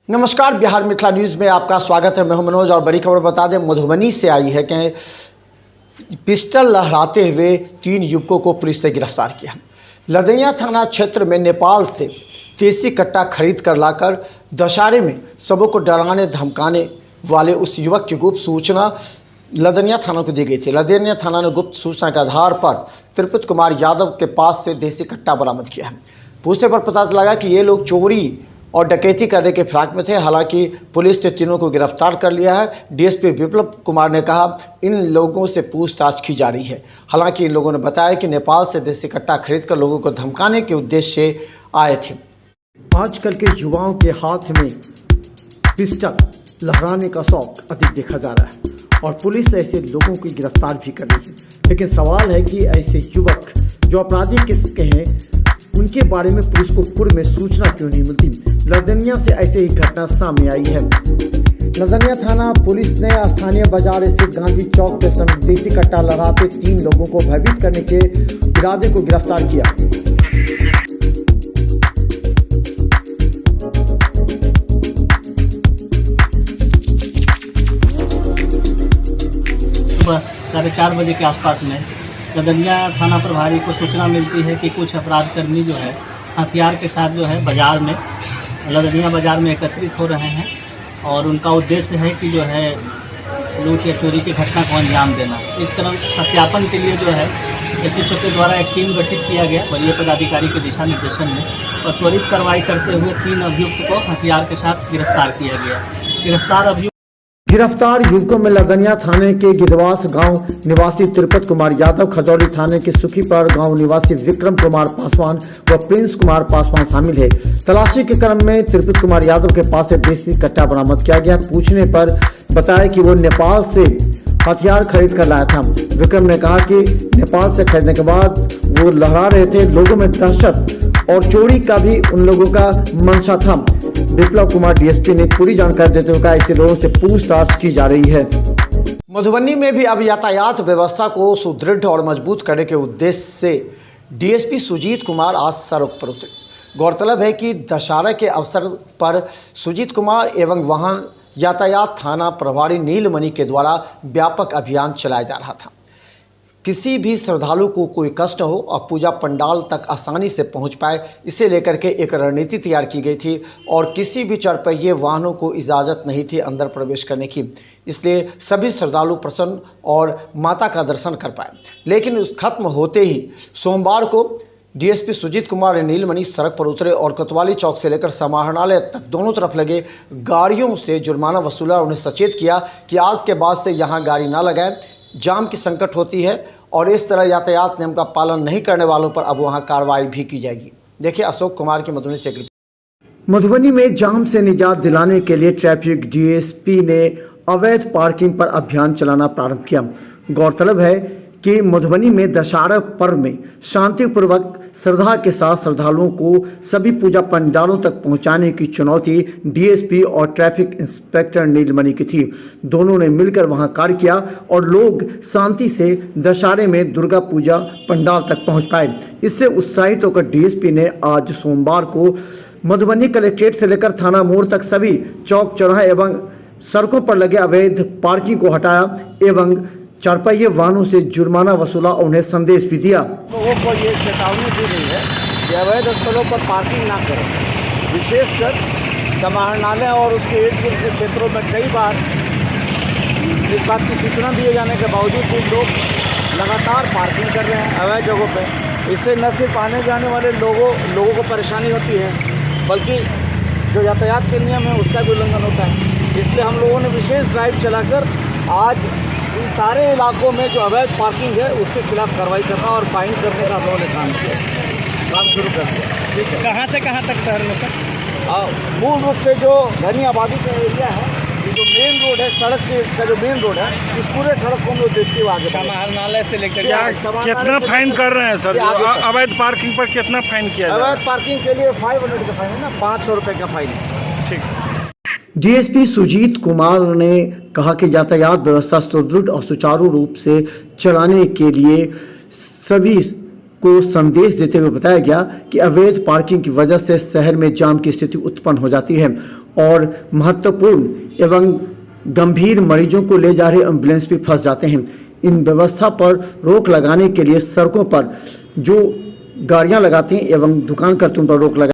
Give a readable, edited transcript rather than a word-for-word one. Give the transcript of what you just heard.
नमस्कार, बिहार मिथिला न्यूज़ में आपका स्वागत है। मैं हूं मनोज और बड़ी खबर बता दें, मधुबनी से आई है कि पिस्टल लहराते हुए 3 युवकों को पुलिस ने गिरफ्तार किया। लदनिया थाना क्षेत्र में नेपाल से देसी कट्टा खरीद कर लाकर दशहरे में सबों को डराने धमकाने वाले उस युवक की गुप्त सूचना लदनिया थाना को दी गई थी। लदनिया थाना ने गुप्त सूचना के आधार पर त्रिपुत कुमार यादव के पास से देसी कट्टा बरामद किया है। पूछने पर पता लगा कि ये लोग चोरी और डकैती करने के फिराक में थे। हालांकि पुलिस ने तीनों को गिरफ्तार कर लिया है। डीएसपी विप्लव कुमार ने कहा इन लोगों से पूछताछ की जा रही है। हालांकि इन लोगों ने बताया कि नेपाल से देसी कट्टा खरीदकर लोगों को धमकाने के उद्देश्य से आए थे। आजकल के युवाओं के हाथ में पिस्टल लहराने का शौक अधिक देखा जा रहा है और पुलिस ऐसे लोगों की गिरफ्तार भी कर रही है। लेकिन सवाल है कि ऐसे युवक जो अपराधी किस्म के हैं, उनके बारे में पुलिस को पूर्व में सूचना क्यों नहीं मिलती। लदनिया से ऐसे ही घटना सामने आई है। लदनिया थाना पुलिस ने स्थानीय बाजार स्थित गांधी चौक के समीप देसी कट्टा लहराते 3 लोगों को भयभीत करने के इरादे को गिरफ्तार किया। सुबह 4:30 बजे के आसपास में लदनिया थाना प्रभारी को सूचना मिलती है कि कुछ अपराधकर्मी जो है हथियार के साथ जो है बाज़ार में लदनिया बाज़ार में एकत्रित हो रहे हैं और उनका उद्देश्य है कि जो है लूट या चोरी की घटना को अंजाम देना। इस तरह सत्यापन के लिए जो है एसएचओ के द्वारा एक टीम गठित किया गया वरीय पदाधिकारी के दिशा निर्देशन में और त्वरित कार्रवाई करते हुए 3 अभियुक्त को हथियार के साथ गिरफ्तार किया गया। गिरफ्तार युवकों में लदनिया थाने के गिदवास गांव निवासी त्रिपुत कुमार यादव, खजौली थाने के सुखीपर गांव निवासी विक्रम कुमार पासवान व प्रिंस कुमार पासवान शामिल है। तलाशी के क्रम में त्रिपुत कुमार यादव के पास से देसी कट्टा बरामद किया गया। पूछने पर बताया कि वो नेपाल से हथियार खरीद कर लाया था। विक्रम ने कहा कि नेपाल से खरीदने के बाद वो लहरा रहे थे। लोगों में दहशत और चोरी का भी उन लोगों का मंशा था। विप्लव कुमार डीएसपी ने पूरी जानकारी देते हुए कहा ऐसे लोगों से पूछताछ की जा रही है। मधुबनी में भी अब यातायात व्यवस्था को सुदृढ़ और मजबूत करने के उद्देश्य से डीएसपी सुजीत कुमार आज सड़क पर उतरे। गौरतलब है कि दशहरा के अवसर पर सुजीत कुमार एवं वहां यातायात थाना प्रभारी नीलमणि के द्वारा व्यापक अभियान चलाया जा रहा था। किसी भी श्रद्धालु को कोई कष्ट हो और पूजा पंडाल तक आसानी से पहुंच पाए, इसे लेकर के एक रणनीति तैयार की गई थी और किसी भी चरपहिए वाहनों को इजाज़त नहीं थी अंदर प्रवेश करने की। इसलिए सभी श्रद्धालु प्रसन्न और माता का दर्शन कर पाए। लेकिन उस खत्म होते ही सोमवार को डीएसपी सुजीत कुमार नीलमणि सड़क पर उतरे और कोतवाली चौक से लेकर समाहरणालय तक दोनों तरफ लगे गाड़ियों से जुर्माना वसूला और उन्हें सचेत किया कि आज के बाद से यहाँ गाड़ी ना लगाएं, जाम की संकट होती है और इस तरह यातायात नियम का पालन नहीं करने वालों पर अब वहां कार्रवाई भी की जाएगी। देखिए अशोक कुमार की मधुबनी से। मधुबनी में जाम से निजात दिलाने के लिए ट्रैफिक डीएसपी ने अवैध पार्किंग पर अभियान चलाना प्रारंभ किया। गौरतलब है कि मधुबनी में दशहरा पर्व में शांतिपूर्वक श्रद्धा के साथ श्रद्धालुओं को सभी पूजा पंडालों तक पहुंचाने की चुनौती डीएसपी और ट्रैफिक इंस्पेक्टर नीलमणि की थी। दोनों ने मिलकर वहां कार्य किया और लोग शांति से दशहरे में दुर्गा पूजा पंडाल तक पहुंच पाए। इससे उत्साहित होकर डीएसपी ने आज सोमवार को मधुबनी कलेक्ट्रेट से लेकर थाना मोड़ तक सभी चौक चौराहे एवं सड़कों पर लगे अवैध पार्किंग को हटाया एवं चारपहिए वाहनों से जुर्माना वसूला और उन्हें संदेश भी दिया। लोगों को ये चेतावनी दी गई है कि अवैध स्थलों पर पार्किंग ना करें। विशेषकर समाहरणालय और उसके इर्द गिर्द के क्षेत्रों में कई बार इस बात की सूचना दिए जाने के बावजूद भी लोग लगातार पार्किंग कर रहे हैं अवैध जगहों पर। इससे न सिर्फ आने जाने वाले लोगों को परेशानी होती है, बल्कि जो यातायात के नियम है उसका भी उल्लंघन होता है। इसलिए हम लोगों ने विशेष ड्राइव चलाकर आज इन सारे इलाकों में जो अवैध पार्किंग है उसके खिलाफ कार्रवाई करना और फाइन करने का हम लोगों ने काम शुरू कर दिया। ठीक है, कहाँ से कहाँ तक शहर में सर? मूल रूप से जो घनी आबादी का एरिया है, ये जो मेन रोड है, सड़क का जो मेन रोड है, इस पूरे सड़क को हम लोग देखते हुए आगे समाहरणालय से लेकर कितना फाइन कर रहे हैं सर? अवैध पार्किंग पर कितना फाइन किया? अवैध पार्किंग के लिए 500 का फाइन है ना, 500 रुपये का फाइन है। ठीक है। डीएसपी सुजीत कुमार ने कहा कि यातायात व्यवस्था सुदृढ़ और सुचारू रूप से चलाने के लिए सभी को संदेश देते हुए बताया गया कि अवैध पार्किंग की वजह से शहर में जाम की स्थिति उत्पन्न हो जाती है और महत्वपूर्ण एवं गंभीर मरीजों को ले जा रहे एम्बुलेंस भी फंस जाते हैं। इन व्यवस्था पर रोक लगाने के लिए सड़कों पर जो गाड़ियां लगाती हैं एवं दुकान करतों पर रोक लगा